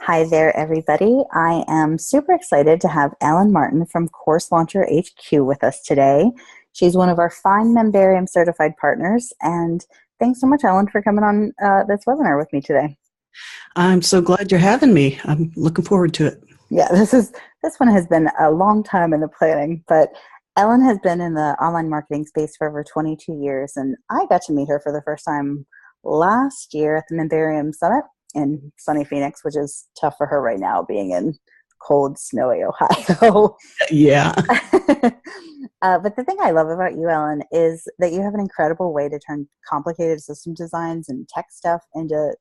Hi there, everybody. I am super excited to have Ellen Martin from Course Launcher HQ with us today. She's one of our fine Memberium Certified Partners, and thanks so much, Ellen, for coming on this webinar with me today. I'm so glad you're having me. I'm looking forward to it. Yeah, this one has been a long time in the planning, but Ellen has been in the online marketing space for over 22 years, and I got to meet her for the first time last year at the Memberium Summit in sunny Phoenix, which is tough for her right now, being in cold, snowy Ohio. Yeah. But the thing I love about you, Ellen, is that you have an incredible way to turn complicated system designs and tech stuff into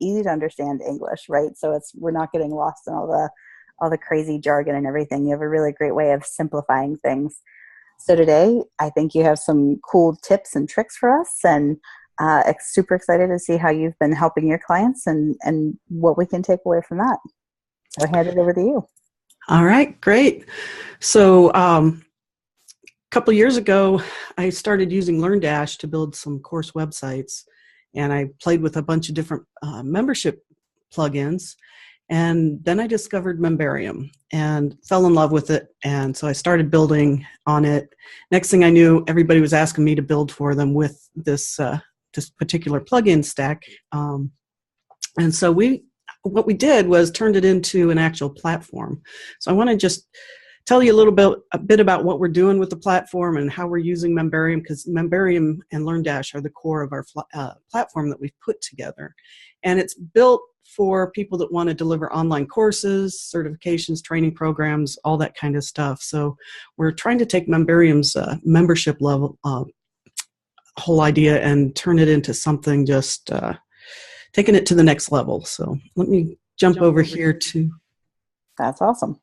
easy to understand English, right? So we're not getting lost in all the crazy jargon and everything. You have a really great way of simplifying things. So today, I think you have some cool tips and tricks for us, and super excited to see how you've been helping your clients and what we can take away from that. So I hand it over to you. All right, great. So a couple years ago, I started using LearnDash to build some course websites, and I played with a bunch of different membership plugins. And then I discovered Memberium and fell in love with it. And so I started building on it. Next thing I knew, everybody was asking me to build for them with this particular plugin stack. And so what we did was turned it into an actual platform. So I want to just tell you a bit about what we're doing with the platform and how we're using Memberium, because Memberium and LearnDash are the core of our platform that we've put together. And it's built for people that want to deliver online courses, certifications, training programs, all that kind of stuff. So we're trying to take Memberium's membership level whole idea and turn it into something just taking it to the next level. So let me jump over here to... That's awesome.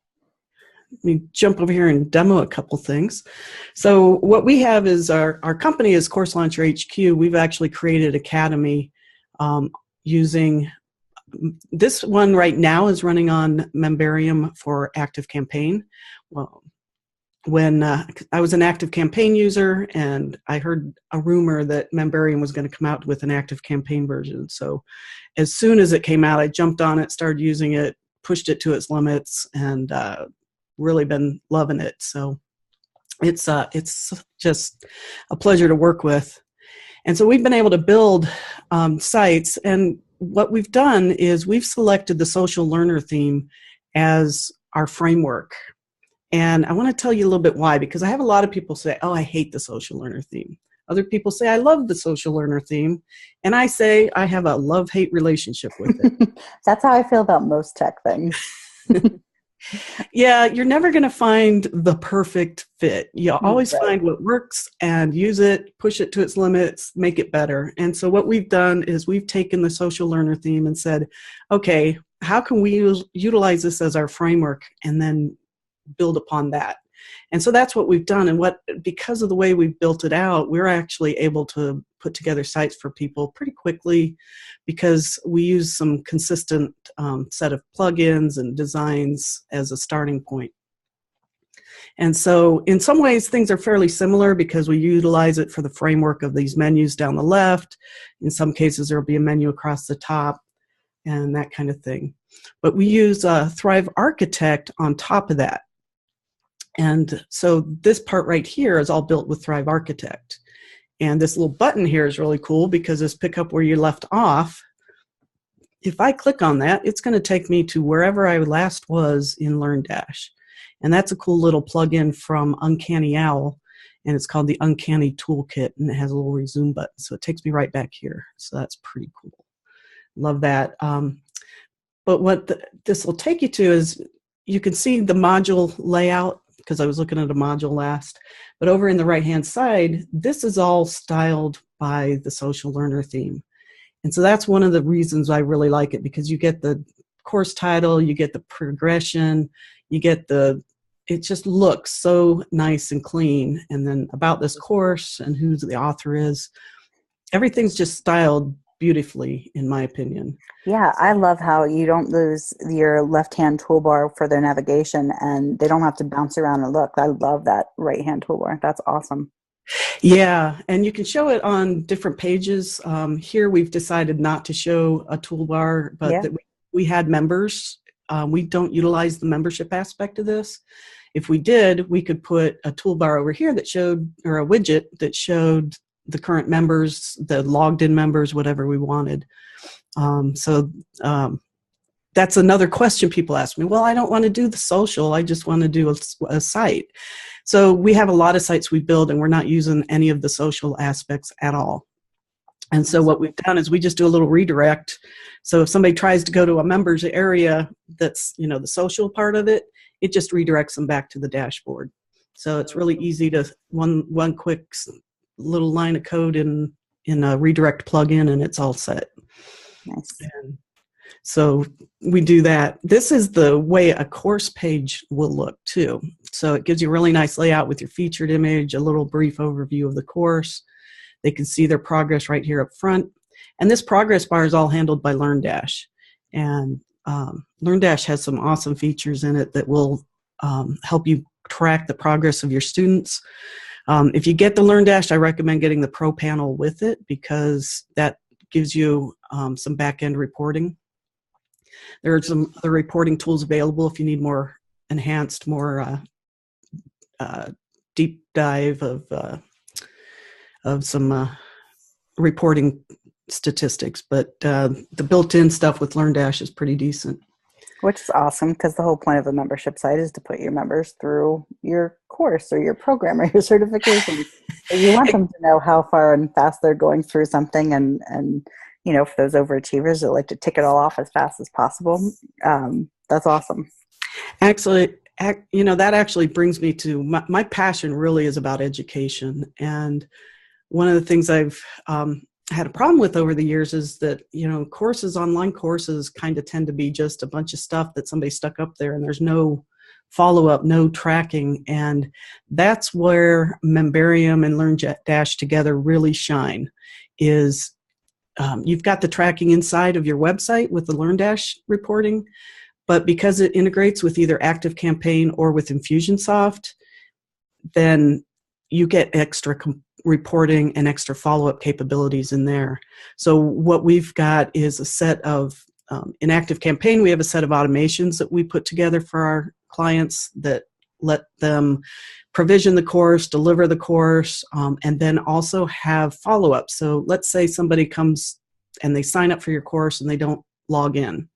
Let me jump over here and demo a couple things. So what we have is our company is Course Launcher HQ. We've actually created Academy using... This one right now is running on Memberium for ActiveCampaign. Well, when I was an ActiveCampaign user, and I heard a rumor that Memberium was going to come out with an ActiveCampaign version. So as soon as it came out, I jumped on it, started using it, pushed it to its limits, and really been loving it. So it's just a pleasure to work with. And so we've been able to build sites, and what we've done is we've selected the social learner theme as our framework. And I want to tell you a little bit why, because I have a lot of people say, oh, I hate the social learner theme. Other people say, I love the social learner theme. And I say, I have a love-hate relationship with it. That's how I feel about most tech things. Yeah, you're never going to find the perfect fit. You always find what works and use it, push it to its limits, make it better. And so what we've done is we've taken the social learner theme and said, okay, how can we utilize this as our framework and then build upon that? And so that's what we've done. And because of the way we've built it out, we're actually able to put together sites for people pretty quickly, because we use some consistent set of plugins and designs as a starting point. And so in some ways, things are fairly similar because we utilize it for the framework of these menus down the left. In some cases, there will be a menu across the top and that kind of thing. But we use Thrive Architect on top of that. And so this part right here is all built with Thrive Architect. And this little button here is really cool because it's pick up where you left off. If I click on that, it's going to take me to wherever I last was in LearnDash. And that's a cool little plugin from Uncanny Owl. And it's called the Uncanny Toolkit. And it has a little resume button. So it takes me right back here. So that's pretty cool. Love that. But what this will take you to is you can see the module layout, because I was looking at a module last. But over in the right-hand side, this is all styled by the social learner theme. And so that's one of the reasons I really like it, because you get the course title, you get the progression, you get it just looks so nice and clean. And then about this course and who the author is, everything's just styled beautifully, in my opinion. Yeah, I love how you don't lose your left-hand toolbar for their navigation, and they don't have to bounce around and look. I love that right-hand toolbar. That's awesome. Yeah, and you can show it on different pages. Here we've decided not to show a toolbar, but that we had members. We don't utilize the membership aspect of this. If we did, we could put a toolbar over here that showed, or a widget that showed the current members, the logged in members, whatever we wanted. That's another question people ask me. Well, I don't want to do the social. I just want to do a site. So we have a lot of sites we build, and we're not using any of the social aspects at all. And so what we've done is we just do a little redirect. So if somebody tries to go to a members area that's, you know, the social part of it, it just redirects them back to the dashboard. So it's really easy to one quick little line of code in a redirect plugin, and it's all set. Nice. And so we do that. This is the way a course page will look too. So it gives you a really nice layout with your featured image, a little brief overview of the course. They can see their progress right here up front. And this progress bar is all handled by LearnDash. And LearnDash has some awesome features in it that will help you track the progress of your students. If you get the LearnDash, I recommend getting the Pro panel with it, because that gives you some back-end reporting. There are some other reporting tools available if you need more enhanced, more deep dive of some reporting statistics. But the built-in stuff with LearnDash is pretty decent. Which is awesome, because the whole point of a membership site is to put your members through your course or your program or your certification. You want them to know how far and fast they're going through something, and you know, for those overachievers that like to tick it all off as fast as possible, that's awesome. Actually, you know, that actually brings me to my passion really is about education. And one of the things I've had a problem with over the years is that, you know, courses, online courses kind of tend to be just a bunch of stuff that somebody stuck up there, and there's no follow-up, no tracking. And that's where Memberium and LearnDash together really shine. Is you've got the tracking inside of your website with the LearnDash reporting, but because it integrates with either ActiveCampaign or with Infusionsoft, then you get extra reporting and extra follow-up capabilities in there. So what we've got is a set of, in ActiveCampaign, we have a set of automations that we put together for our clients that let them provision the course, deliver the course, and then also have follow-up. So let's say somebody comes and they sign up for your course and they don't log in.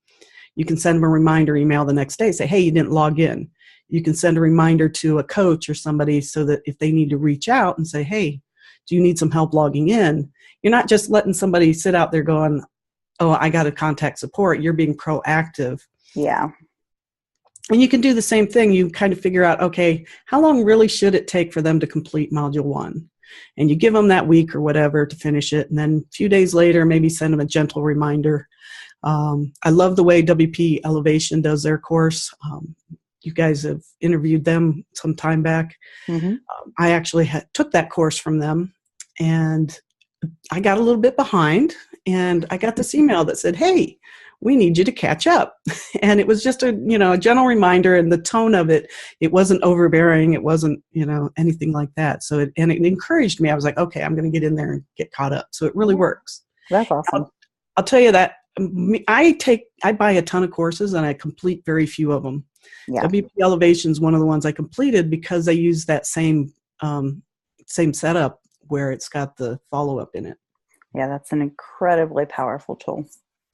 You can send them a reminder email the next day, say, hey, you didn't log in. You can send a reminder to a coach or somebody so that if they need to reach out and say, hey, do you need some help logging in? You're not just letting somebody sit out there going, oh, I got to contact support. You're being proactive. Yeah. And you can do the same thing. You kind of figure out, okay, how long really should it take for them to complete Module 1? And you give them that week or whatever to finish it. And then a few days later, maybe send them a gentle reminder. I love the way WP Elevation does their course. You guys have interviewed them some time back. Mm-hmm. I actually took that course from them, and I got a little bit behind, and I got this email that said, hey, we need you to catch up. And it was just a gentle reminder, and the tone of it, it wasn't overbearing. It wasn't, anything like that. So it encouraged me. I was like, okay, I'm going to get in there and get caught up. So it really works. That's awesome. I'll tell you that I buy a ton of courses and I complete very few of them. Yeah. WP Elevation is one of the ones I completed because I use that same setup where it's got the follow-up in it. Yeah, that's an incredibly powerful tool.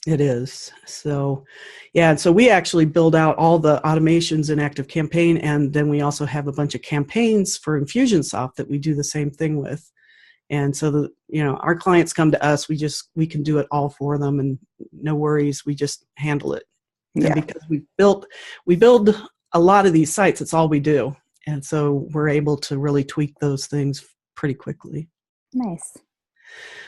It is. So, yeah, so we actually build out all the automations in ActiveCampaign, and then we also have a bunch of campaigns for Infusionsoft that we do the same thing with. And so, our clients come to us, we can do it all for them, and no worries, we just handle it. Yeah. And because we build a lot of these sites, it's all we do. And so we're able to really tweak those things pretty quickly. Nice.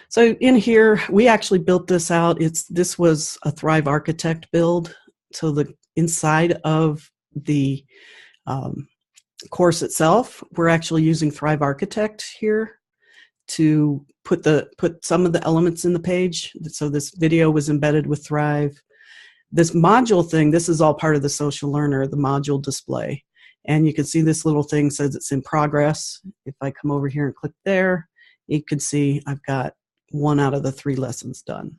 So in here, we actually built this out. This was a Thrive Architect build. So the inside of the course itself, we're actually using Thrive Architect here to put some of the elements in the page. So this video was embedded with Thrive. This module thing, this is all part of the Social Learner, the module display. And you can see this little thing says it's in progress. If I come over here and click there, you can see I've got 1 out of the 3 lessons done.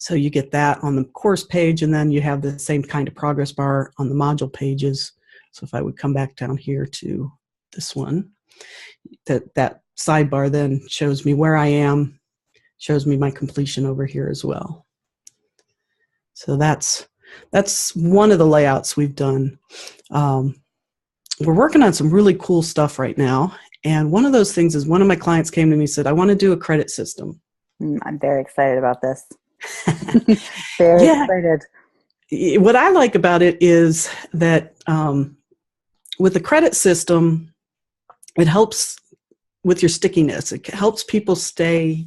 So you get that on the course page, and then you have the same kind of progress bar on the module pages. So if I would come back down here to this one, that sidebar then shows me where I am, shows me my completion over here as well. So that's one of the layouts we've done. We're working on some really cool stuff right now. And one of those things is one of my clients came to me and said, I want to do a credit system. I'm very excited about this. Very excited. What I like about it is that with the credit system, it helps with your stickiness. It helps people stay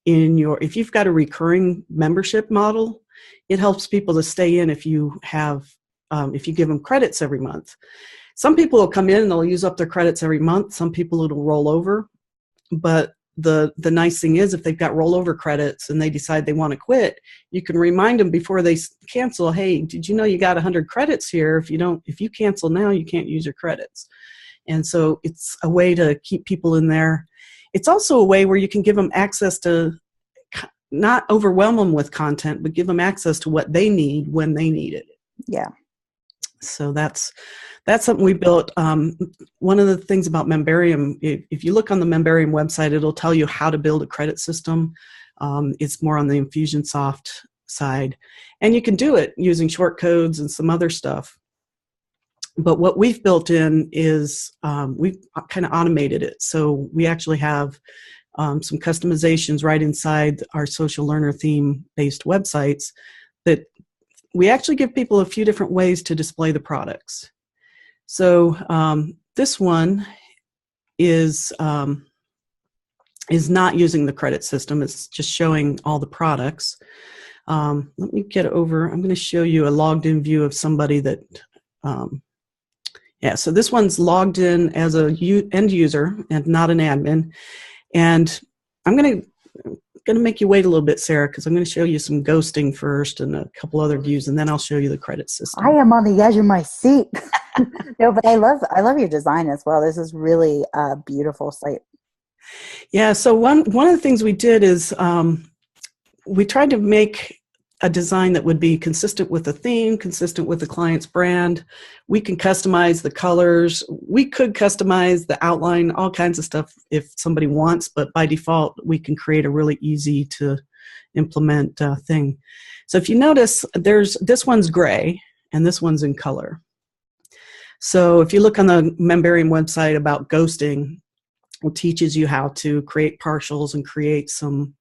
in your, if you've got a recurring membership model, it helps people to stay in if you have, if you give them credits every month. Some people will come in and they'll use up their credits every month. Some people it'll roll over. But the nice thing is if they've got rollover credits and they decide they want to quit, you can remind them before they cancel, hey, did you know you got 100 credits here? If you cancel now, you can't use your credits. And so it's a way to keep people in there. It's also a way where you can give them access to, not overwhelm them with content, but give them access to what they need when they need it. Yeah. So that's something we built. One of the things about Memberium, if you look on the Memberium website, it'll tell you how to build a credit system. It's more on the Infusionsoft side. And you can do it using short codes and some other stuff. But what we've built in is we've kind of automated it. So we actually have some customizations right inside our social learner theme-based websites that we actually give people a few different ways to display the products. So this one is not using the credit system. It's just showing all the products. Let me get over. I'm going to show you a logged in view of somebody that, yeah, so this one's logged in as a end user and not an admin. And I'm going to make you wait a little bit, Sarah, because I'm going to show you some ghosting first and a couple other views, and then I'll show you the credit system. I am on the edge of my seat. No, but I love your design as well. This is really a beautiful site. Yeah, so one of the things we did is we tried to make a design that would be consistent with the theme, consistent with the client's brand. We can customize the colors. We could customize the outline, all kinds of stuff if somebody wants, but by default, we can create a really easy to implement thing. So if you notice, this one's gray and this one's in color. So if you look on the Memberium website about ghosting, it teaches you how to create partials and create some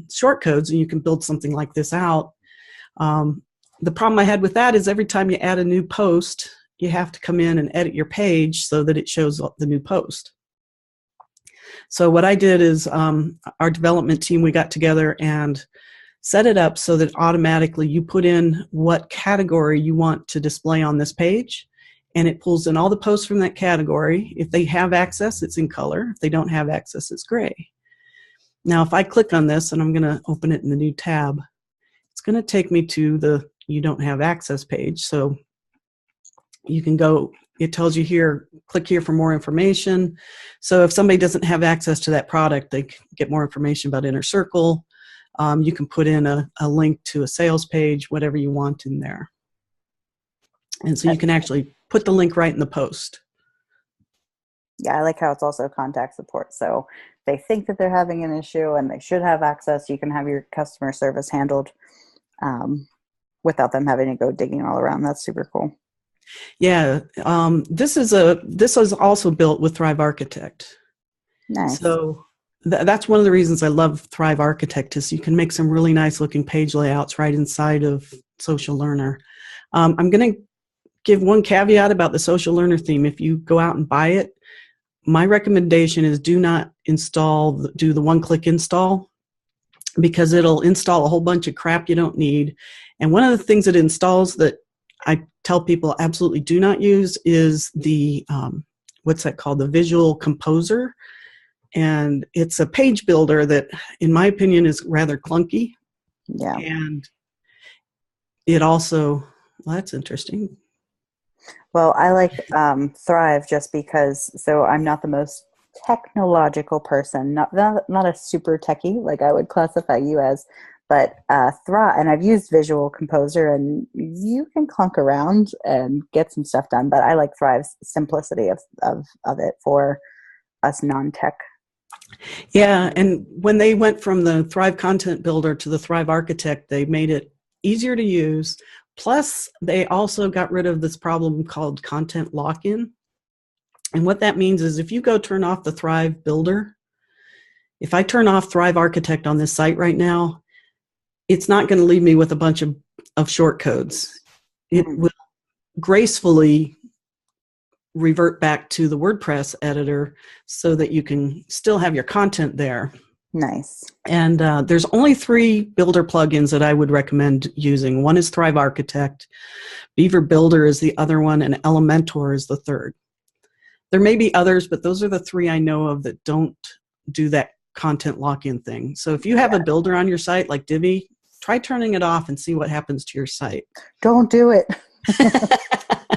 short codes, and you can build something like this out. The problem I had with that is every time you add a new post, you have to come in and edit your page so that it shows the new post. So what I did is our development team, we got together and set it up so that automatically you put in what category you want to display on this page, and it pulls in all the posts from that category. If they have access, it's in color. If they don't have access, it's gray. Now, if I click on this, and I'm going to open it in the new tab, it's going to take me to the you don't have access page. So you can go, it tells you here, click here for more information. So if somebody doesn't have access to that product, they can get more information about Inner Circle. You can put in a link to a sales page, whatever you want in there. And so you can actually put the link right in the post. Yeah, I like how it's also contact support. So if they think that they're having an issue and they should have access, you can have your customer service handled without them having to go digging all around. That's super cool. Yeah, this is also built with Thrive Architect. Nice. So that's one of the reasons I love Thrive Architect is you can make some really nice looking page layouts right inside of Social Learner. I'm going to give one caveat about the Social Learner theme. If you go out and buy it, my recommendation is do not do the one-click install, because it'll install a whole bunch of crap you don't need. And one of the things it installs that I tell people absolutely do not use is the, what's that called? The Visual Composer. And it's a page builder that, in my opinion, is rather clunky. Yeah. And it also, well, that's interesting. Well, I like Thrive just because, so I'm not the most technological person, not a super techie like I would classify you as, But Thrive, and I've used Visual Composer, and you can clunk around and get some stuff done. But I like Thrive's simplicity of it for us non-tech. Yeah, and when they went from the Thrive Content Builder to the Thrive Architect, they made it easier to use. Plus, they also got rid of this problem called content lock-in. And what that means is if you go turn off the Thrive Builder, if I turn off Thrive Architect on this site right now, it's not going to leave me with a bunch of shortcodes. It will gracefully revert back to the WordPress editor so that you can still have your content there. Nice. And there's only 3 builder plugins that I would recommend using. One is Thrive Architect, Beaver Builder is the other one, and Elementor is the third. There may be others, but those are the 3 I know of that don't do that content lock-in thing. So if you have a builder on your site like Divi, try turning it off and see what happens to your site. Don't do it.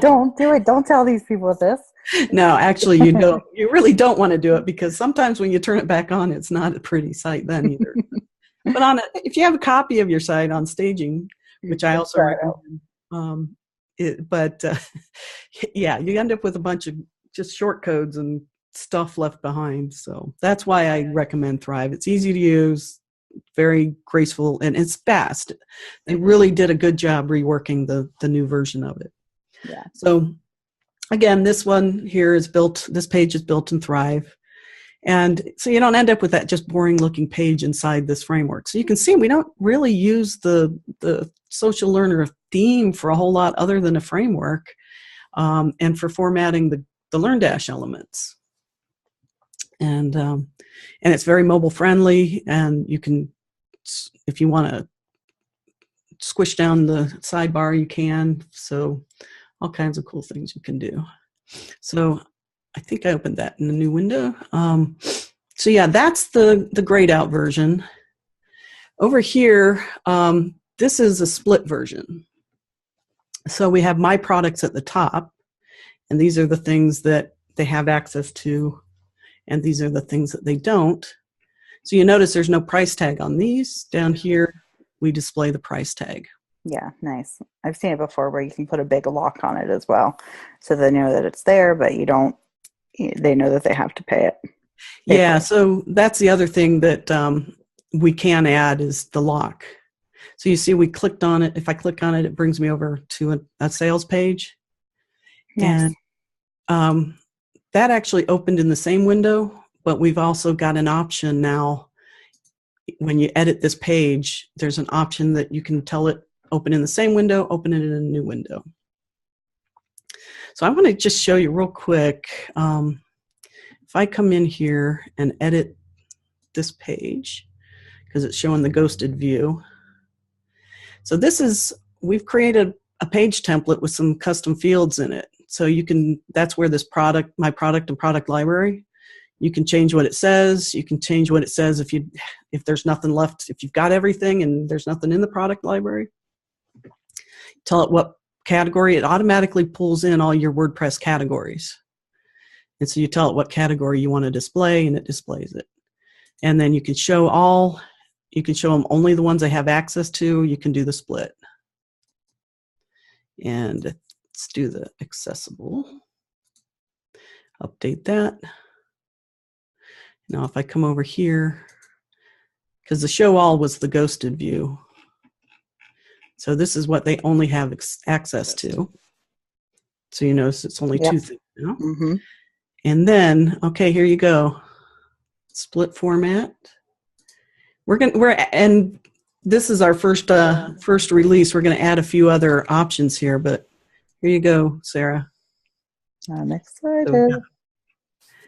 Don't do it. Don't tell these people this. No, actually, you don't. You really don't want to do it, because sometimes when you turn it back on, it's not a pretty site then either. But if you have a copy of your site on staging, which I also recommend, yeah, you end up with a bunch of just shortcodes and stuff left behind. So that's why I recommend Thrive. It's easy to use, very graceful, and it's fast. They really did a good job reworking the new version of it. Yeah. So again, this one here is built, this page is built in Thrive. And so you don't end up with that just boring looking page inside this framework. So you can see we don't really use the social learner theme for a whole lot other than a framework, and for formatting the LearnDash elements. And it's very mobile friendly, and you can, if you want to squish down the sidebar, you can. So all kinds of cool things you can do. So I think I opened that in a new window. So yeah, that's the grayed out version. Over here, this is a split version. So we have my products at the top, and these are the things that they have access to, and these are the things that they don't. So you notice there's no price tag on these. Down here, we display the price tag. Yeah, nice. I've seen it before where you can put a big lock on it as well. So they know that it's there, but you don't, they know that they have to pay it. Yeah, so that's the other thing that we can add is the lock. So you see we clicked on it. If I click on it, it brings me over to a sales page. Yes. And that actually opened in the same window, but we've also got an option now. When you edit this page, there's an option that you can tell it open in the same window, open it in a new window. So I want to just show you real quick. If I come in here and edit this page, because it's showing the ghosted view. So this is, we've created a page template with some custom fields in it. So you can, that's where this product, my product and product library, you can change what it says. You can change what it says if there's nothing left, if you've got everything and there's nothing in the product library. Tell it what category, it automatically pulls in all your WordPress categories. And so you tell it what category you want to display, and it displays it. And then you can show all, you can show them only the ones they have access to. You can do the split. And let's do the accessible. Update that. Now if I come over here, because the show all was the ghosted view. So this is what they only have access to. So you notice it's only two things now. Mm-hmm. And then, okay, here you go. Split format. And this is our first release. We're going to add a few other options here, but here you go, Sarah. I'm excited. So,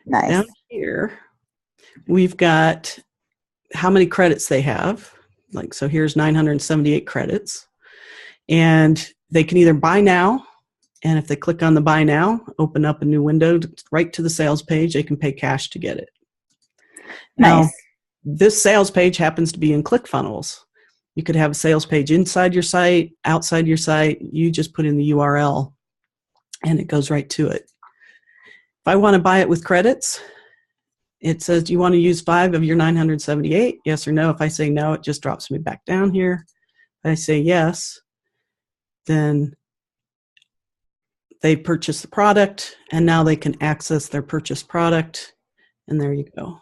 nice. Down here, we've got how many credits they have. Like, so here's 978 credits. And they can either buy now, and if they click on the buy now, open up a new window right to the sales page, they can pay cash to get it. Nice. Now, this sales page happens to be in ClickFunnels. You could have a sales page inside your site, outside your site. You just put in the URL, and it goes right to it. If I want to buy it with credits, it says, do you want to use 5 of your 978? Yes or no. If I say no, it just drops me back down here. If I say yes, then they purchase the product, and now they can access their purchased product, and there you go.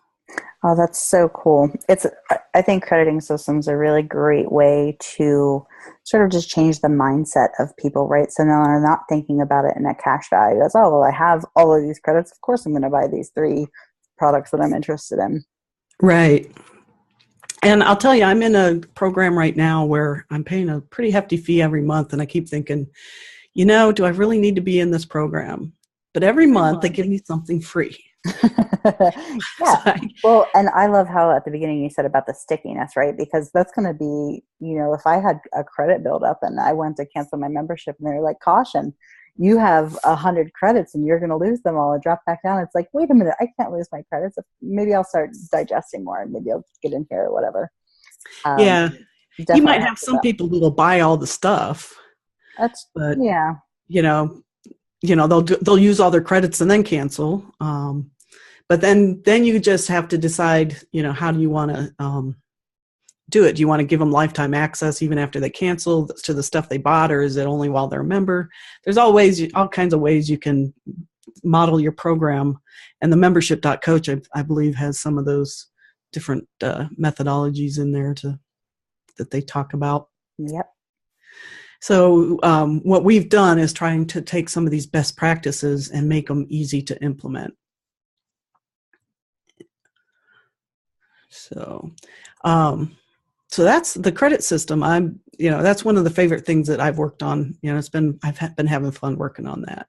Oh, that's so cool. I think crediting systems are a really great way to sort of just change the mindset of people, right? So now they're not thinking about it in a cash value as, oh, well, I have all of these credits. Of course, I'm going to buy these 3 products that I'm interested in. Right. And I'll tell you, I'm in a program right now where I'm paying a pretty hefty fee every month, and I keep thinking, do I really need to be in this program? But every month they give me something free. Yeah. Well, and I love how at the beginning you said about the stickiness, right? Because that's going to be, if I had a credit build up and I went to cancel my membership and they're like, caution, you have 100 credits and you're going to lose them all and drop back down. It's like, wait a minute, I can't lose my credits. Maybe I'll start digesting more and maybe I'll get in here or whatever. Yeah. You might have some people who will buy all the stuff. But, yeah. They'll use all their credits and then cancel. But then you just have to decide, how do you want to do it? Do you want to give them lifetime access even after they cancel to the stuff they bought, or is it only while they're a member? There's always all kinds of ways you can model your program, and the membership.coach, I believe, has some of those different methodologies in there that they talk about. Yep. So what we've done is trying to take some of these best practices and make them easy to implement. So that's the credit system. That's one of the favorite things that I've worked on. I've been having fun working on that.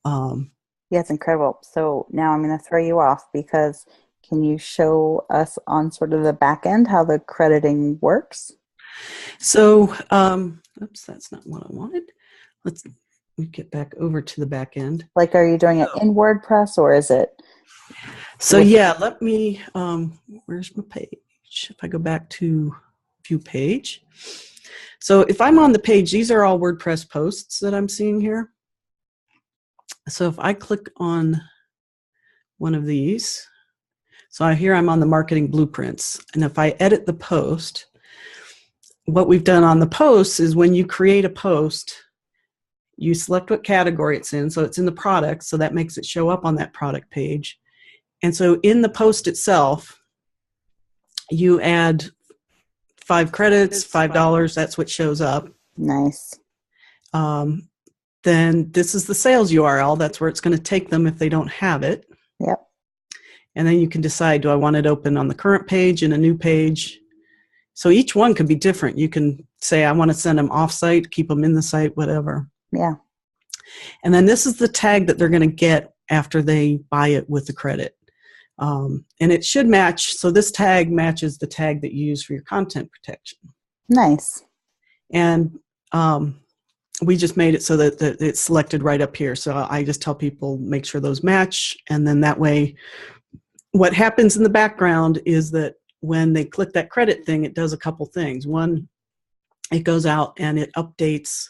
Yeah, it's incredible. So now I'm going to throw you off because can you show us on sort of the back end how the crediting works? So, oops, that's not what I wanted. Let's get back over to the back end. Like, are you doing it in WordPress or is it? So yeah, let me, where's my page? If I go back to view page. So if I'm on the page, these are all WordPress posts that I'm seeing here. So if I click on one of these, so here I'm on the marketing blueprints. And if I edit the post, what we've done on the posts is when you create a post, you select what category it's in. So it's in the product, so that makes it show up on that product page. And so in the post itself, you add 5 credits, $5, that's what shows up. Nice. Then this is the sales URL. That's where it's going to take them if they don't have it. Yep. And then you can decide, do I want it open on the current page, in a new page? So each one could be different. You can say, I want to send them off-site, keep them in the site, whatever. Yeah. And then this is the tag that they're going to get after they buy it with the credit. And it should match. So this tag matches the tag that you use for your content protection. Nice. And we just made it so that it's selected right up here. So I just tell people, make sure those match. And then that way, what happens in the background is that when they click that credit thing, it does a couple things. One, it goes out and it updates.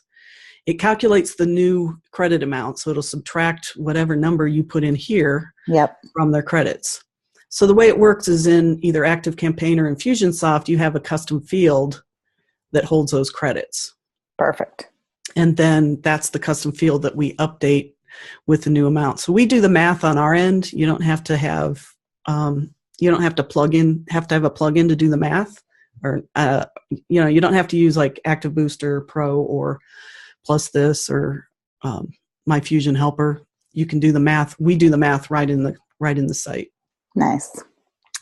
It calculates the new credit amount, so it'll subtract whatever number you put in here from their credits. So the way it works is in either ActiveCampaign or Infusionsoft, you have a custom field that holds those credits. Perfect. And then that's the custom field that we update with the new amount. So we do the math on our end. You don't have to have have to have a plugin to do the math, or you don't have to use like Active Booster Pro or Plus this or My Fusion Helper. You can do the math. We do the math right in the site. Nice.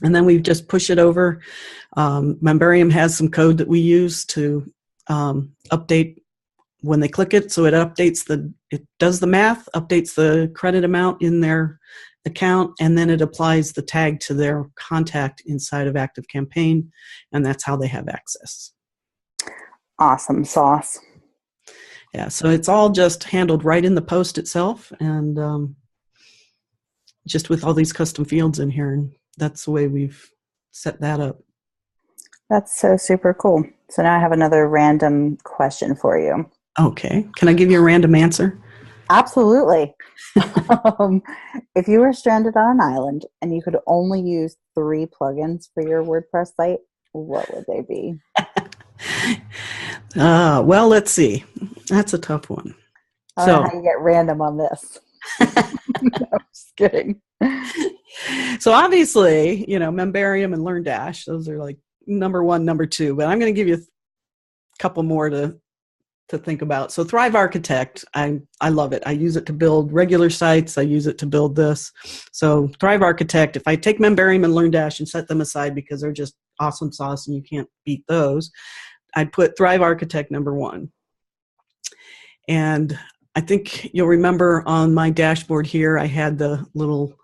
And then we just push it over. Memberium has some code that we use to update when they click it. So it does the math, updates the credit amount in their account, and then it applies the tag to their contact inside of ActiveCampaign, and that's how they have access. Awesome sauce. Yeah, so it's all just handled right in the post itself, and just with all these custom fields in here, and that's the way we've set that up. That's so super cool. So now I have another random question for you. Okay. Can I give you a random answer? Absolutely. If you were stranded on an island and you could only use 3 plugins for your WordPress site, what would they be? Well, let's see. That's a tough one. I don't know how you get random on this. No, I'm just kidding. So obviously, Memberium and LearnDash, those are like number 1, number 2, but I'm going to give you a couple more to think about. So Thrive Architect, I love it. I use it to build regular sites. I use it to build this. So Thrive Architect, if I take Memberium and LearnDash and set them aside because they're just awesome sauce and you can't beat those, I'd put Thrive Architect number 1. And I think you'll remember on my dashboard here, I had the little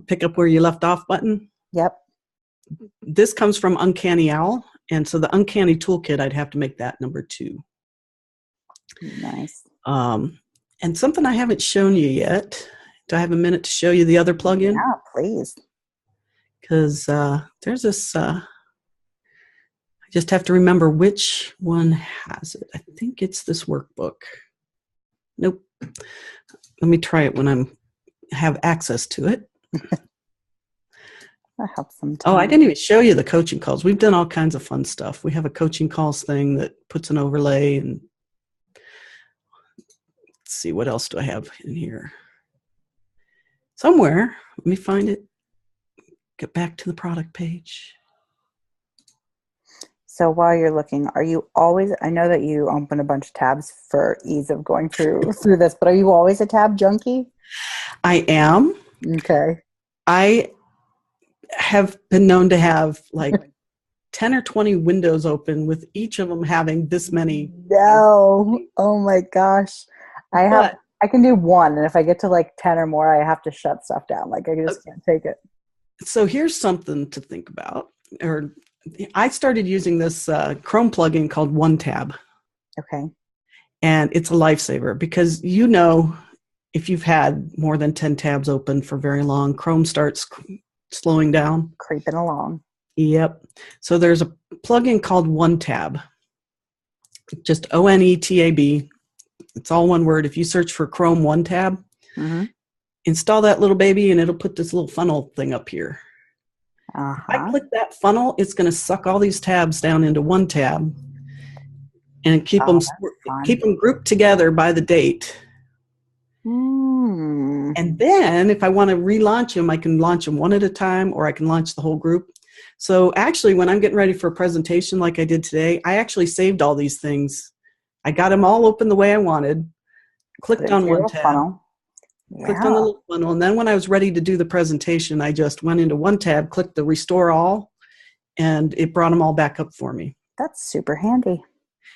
pick up where you left off button. Yep. This comes from Uncanny Owl. And so the Uncanny Toolkit, I'd have to make that number 2. Nice. And something I haven't shown you yet. Do I have a minute to show you the other plugin? Yeah, please. Because there's this, I just have to remember which one has it. I think it's this workbook. Nope. Let me try it when I have access to it. That helps some time. Oh, I didn't even show you the coaching calls. We've done all kinds of fun stuff. We have a coaching calls thing that puts an overlay, and let's see, what else do I have in here? Somewhere, let me find it. Get back to the product page. So while you're looking, are you always, I know that you open a bunch of tabs for ease of going through this, but are you always a tab junkie? I am. Okay. I have been known to have like 10 or 20 windows open with each of them having this many. No. Oh my gosh. I can do 1, and if I get to like 10 or more, I have to shut stuff down. Like I just can't take it. So here's something to think about. I started using this Chrome plugin called OneTab. Okay. And it's a lifesaver because if you've had more than 10 tabs open for very long, Chrome starts slowing down. Creeping along. Yep. So there's a plugin called OneTab. Just ONETAB. It's all one word. If you search for Chrome OneTab, install that little baby and it'll put this little funnel thing up here. If I click that funnel, it's going to suck all these tabs down into one tab and keep them grouped together by the date. And then if I want to relaunch them, I can launch them one at a time, or I can launch the whole group. So actually, when I'm getting ready for a presentation like I did today, I actually saved all these things. I got them all open the way I wanted, clicked on one tab, clicked on the little funnel, and then when I was ready to do the presentation, I just went into one tab, clicked the Restore All, and it brought them all back up for me. That's super handy.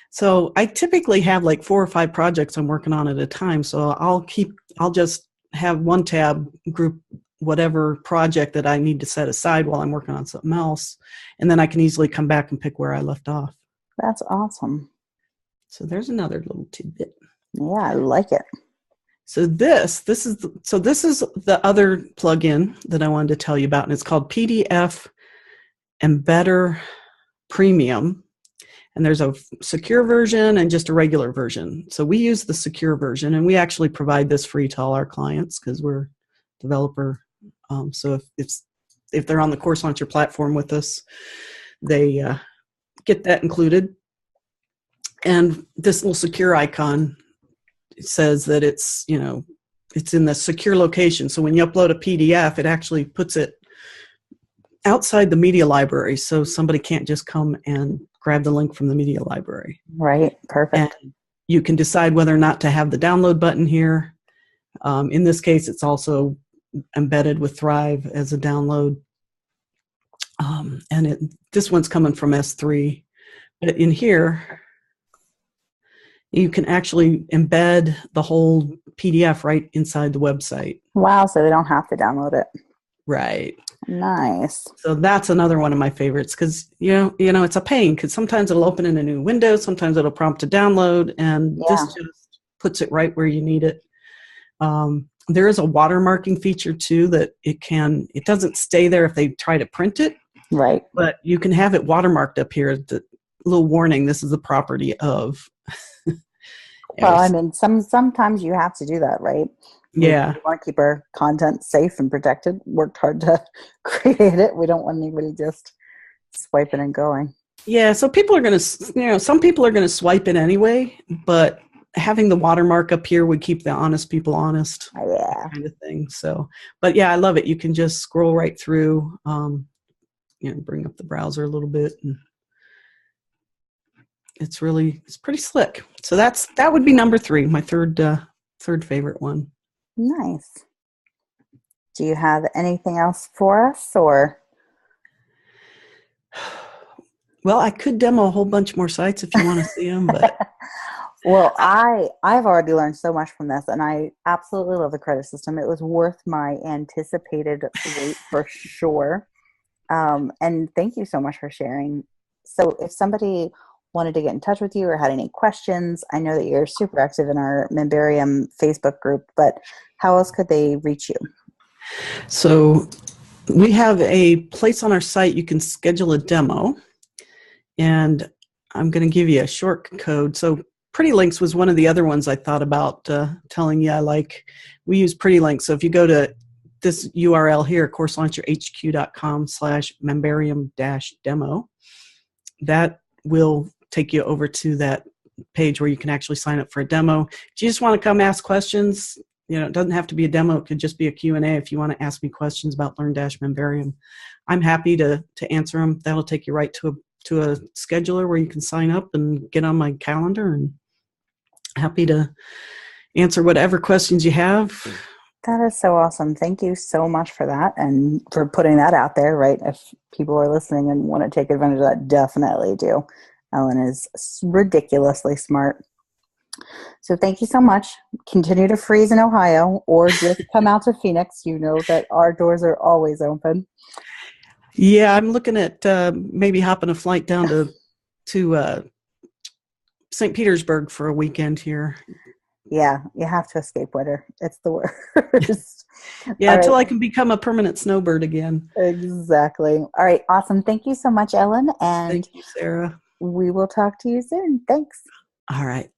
So I typically have like 4 or 5 projects I'm working on at a time. So I'll just have one tab group whatever project that I need to set aside while I'm working on something else. And then I can easily come back and pick where I left off. That's awesome. So there's another little tidbit. Yeah, I like it. So this is the other plugin that I wanted to tell you about, and it's called PDF Embedder Premium. And there's a secure version and just a regular version. So we use the secure version, and we actually provide this free to all our clients because we're a developer. So if they're on the Course Launcher platform with us, they get that included. And this little secure icon says that it's in the secure location. So when you upload a PDF, it actually puts it outside the media library, so somebody can't just come and grab the link from the media library. Right, perfect. And you can decide whether or not to have the download button here. In this case, it's embedded with Thrive as a download. And this one's coming from S3. But in here, you can actually embed the whole PDF right inside the website. Wow, so they don't have to download it. Right. Nice. So that's another one of my favorites because, it's a pain because sometimes it'll open in a new window, sometimes it'll prompt to download, and this just puts it right where you need it. There is a watermarking feature too that it doesn't stay there if they try to print it. Right. But you can have it watermarked up here, the little warning, this is the property of. Well, I Yes. mean, sometimes you have to do that, right? We Yeah. want to keep our content safe and protected. Worked hard to create it. We don't want anybody just swiping and going. Yeah. So people are going to, some people are going to swipe it anyway, but having the watermark up here would keep the honest people honest, that Yeah. kind of thing. So, but yeah, I love it. You can just scroll right through, bring up the browser a little bit, and it's pretty slick. So that would be number 3, my third favorite one. Nice. Do you have anything else for us, or? Well, I could demo a whole bunch more sites if you want to see them, but Well, I've already learned so much from this, and I absolutely love the credit system. It was worth my anticipated wait for sure. And thank you so much for sharing. So if somebody wanted to get in touch with you or had any questions, I know that you're super active in our Memberium Facebook group, but how else could they reach you? so we have a place on our site you can schedule a demo, and I'm going to give you a short code. So Pretty Links was one of the other ones I thought about telling you I like. We use Pretty Links. So if you go to this URL here, CourseLauncherHQ.com/Memberium-demo, that will take you over to that page where you can actually sign up for a demo. If you just want to come ask questions, it doesn't have to be a demo. It could just be a Q&A if you want to ask me questions about LearnDash Memberium. I'm happy to answer them. That'll take you right to a scheduler where you can sign up and get on my calendar, and happy to answer whatever questions you have. That is so awesome. Thank you so much for that and for putting that out there, right? If people are listening and want to take advantage of that, definitely do. Ellen is ridiculously smart. So thank you so much. Continue to freeze in Ohio or just come out to Phoenix. You know that our doors are always open. Yeah, I'm looking at maybe hopping a flight down to St. Petersburg for a weekend here. Yeah, you have to escape winter. It's the worst. Yeah, until I can become a permanent snowbird again. Exactly. All right, awesome. Thank you so much, Ellen. And thank you, Sarah. We will talk to you soon. Thanks. All right.